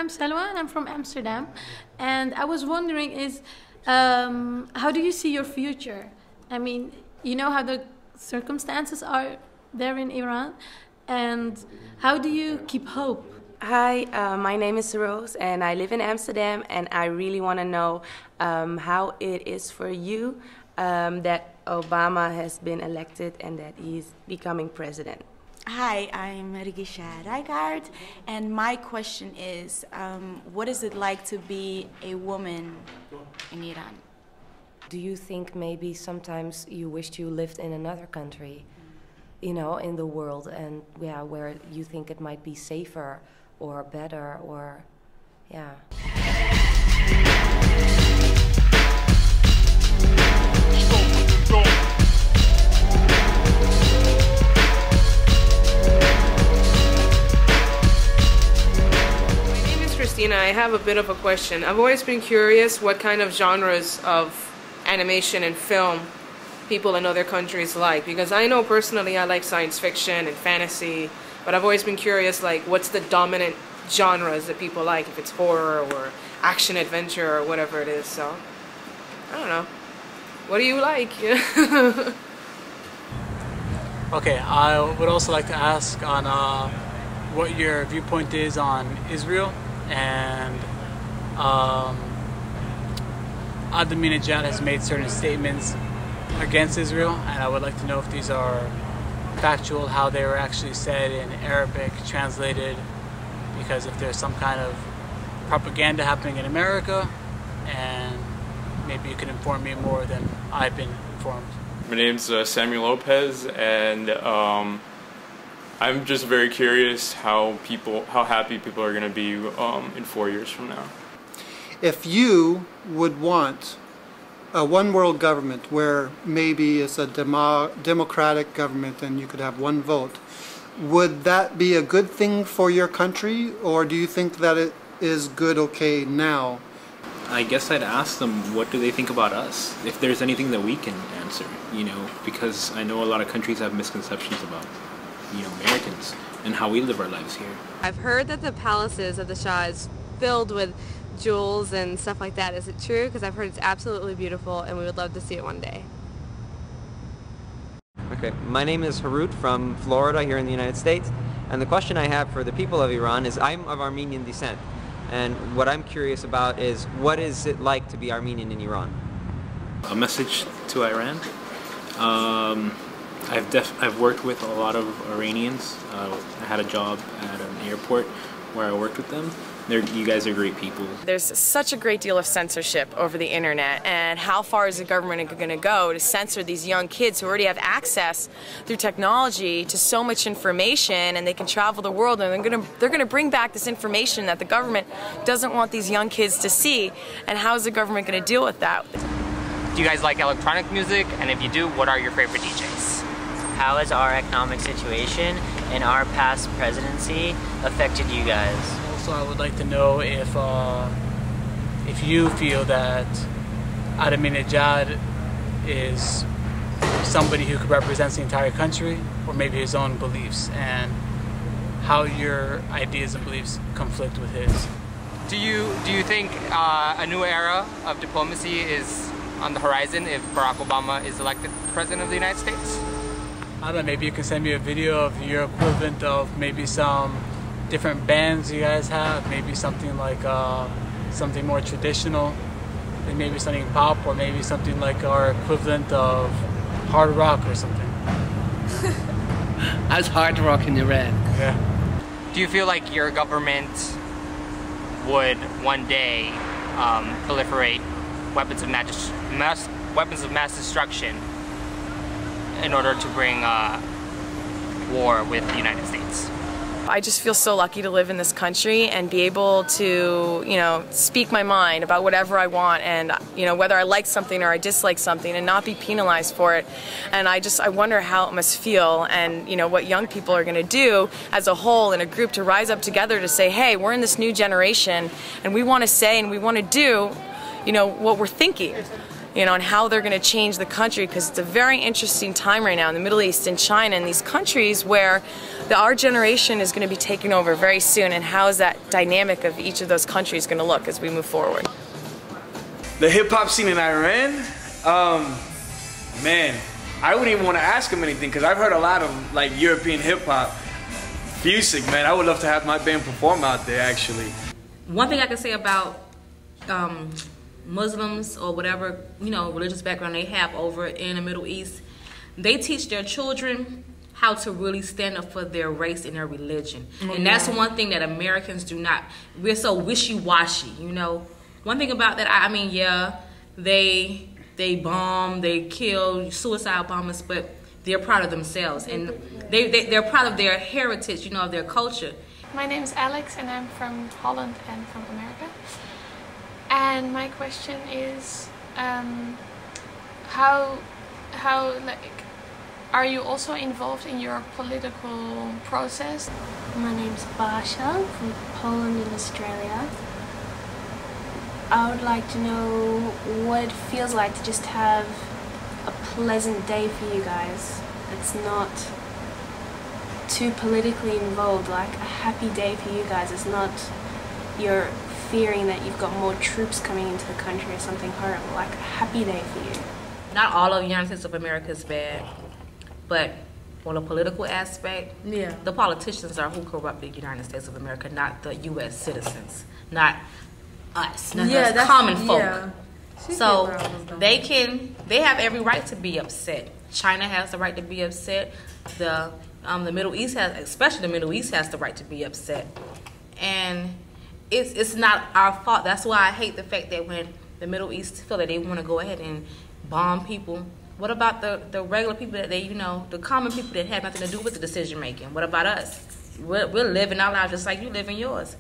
I'm Selwa and I'm from Amsterdam, and I was wondering how do you see your future? I mean, you know how the circumstances are there in Iran, and how do you keep hope? Hi, my name is Rose and I live in Amsterdam, and I really want to know how it is for you that Obama has been elected and that he's becoming president. Hi, I'm Rigisha Rijkaard, and my question is, what is it like to be a woman in Iran? Do you think maybe sometimes you wished you lived in another country, you know, in the world, and yeah, where you think it might be safer or better, or yeah. I have a bit of a question. I've always been curious what kind of genres of animation and film people in other countries like, because I know personally I like science fiction and fantasy, but I've always been curious, like, what's the dominant genres that people like, if it's horror or action adventure or whatever it is. So I don't know, what do you like? Okay, I would also like to ask on what your viewpoint is on Israel. And Ahmadinejad has made certain statements against Israel, and I would like to know if these are factual, how they were actually said in Arabic, translated, because if there's some kind of propaganda happening in America, and maybe you can inform me more than I've been informed. My name's Samuel Lopez, and I'm just very curious how happy people are going to be in 4 years from now. If you would want a one-world government where maybe it's a democratic government and you could have one vote, would that be a good thing for your country, or do you think that it is good okay now? I guess I'd ask them, what do they think about us? If there's anything that we can answer, you know, because I know a lot of countries have misconceptions about, you know, Americans and how we live our lives here. I've heard that the palaces of the Shah is filled with jewels and stuff like that. Is it true? Because I've heard it's absolutely beautiful and we would love to see it one day. Okay, my name is Harut from Florida here in the United States, and the question I have for the people of Iran is, I'm of Armenian descent, and what I'm curious about is, what is it like to be Armenian in Iran? A message to Iran. I've worked with a lot of Iranians. I had a job at an airport where I worked with them. You guys are great people. There's such a great deal of censorship over the internet, and how far is the government going to go to censor these young kids who already have access through technology to so much information, and they can travel the world, and they're going to bring back this information that the government doesn't want these young kids to see, and how is the government going to deal with that? Do you guys like electronic music? And if you do, what are your favorite DJs? How has our economic situation and our past presidency affected you guys? Also, I would like to know if you feel that Ahmadinejad is somebody who represents the entire country, or maybe his own beliefs, and how your ideas and beliefs conflict with his. Do you think a new era of diplomacy is on the horizon if Barack Obama is elected president of the United States? I don't know, maybe you can send me a video of your equivalent of maybe some different bands you guys have, maybe something like something more traditional, and maybe something pop, or maybe something like our equivalent of hard rock or something. As hard rock in Iran. Yeah. Do you feel like your government would one day proliferate weapons of mass destruction in order to bring war with the United States? I just feel so lucky to live in this country and be able to, you know, speak my mind about whatever I want, and, you know, whether I like something or I dislike something, and not be penalized for it. And I wonder how it must feel, and, you know, what young people are going to do as a whole in a group to rise up together to say, hey, we're in this new generation and we want to say and we want to do, you know, what we're thinking. you know, and how they're going to change the country, because it's a very interesting time right now in the Middle East and China and these countries where our generation is going to be taking over very soon, and how is that dynamic of each of those countries going to look as we move forward? The hip-hop scene in Iran, man, I wouldn't even want to ask him anything, because I've heard a lot of like European hip-hop. Music, man, I would love to have my band perform out there, actually. One thing I can say about Muslims or whatever, you know, religious background they have over in the Middle East, they teach their children how to really stand up for their race and their religion. And that's one thing that Americans do not. We're so wishy-washy, you know. One thing about that, I mean, yeah, they bomb, they kill, suicide bombers, but they're proud of themselves, and they're proud of their heritage, you know, of their culture. My name is Alex, and I'm from Holland and from America. And my question is, how like, are you also involved in your political process? My name's Basha from Poland and Australia. I would like to know what it feels like to just have a pleasant day for you guys. It's not too politically involved, like a happy day for you guys. It's not you're fearing that you've got more troops coming into the country or something horrible, like a happy day for you. Not all of the United States of America is bad, but on a political aspect, the politicians are who corrupt the United States of America, not the U.S. citizens, not us, not us common folk. So they have every right to be upset. China has the right to be upset. The Middle East especially the Middle East has the right to be upset. And it's not our fault. That's why I hate the fact that when the Middle East feel that they want to go ahead and bomb people, what about the regular people that the common people that have nothing to do with the decision making? What about us? We're living our lives just like you live in yours.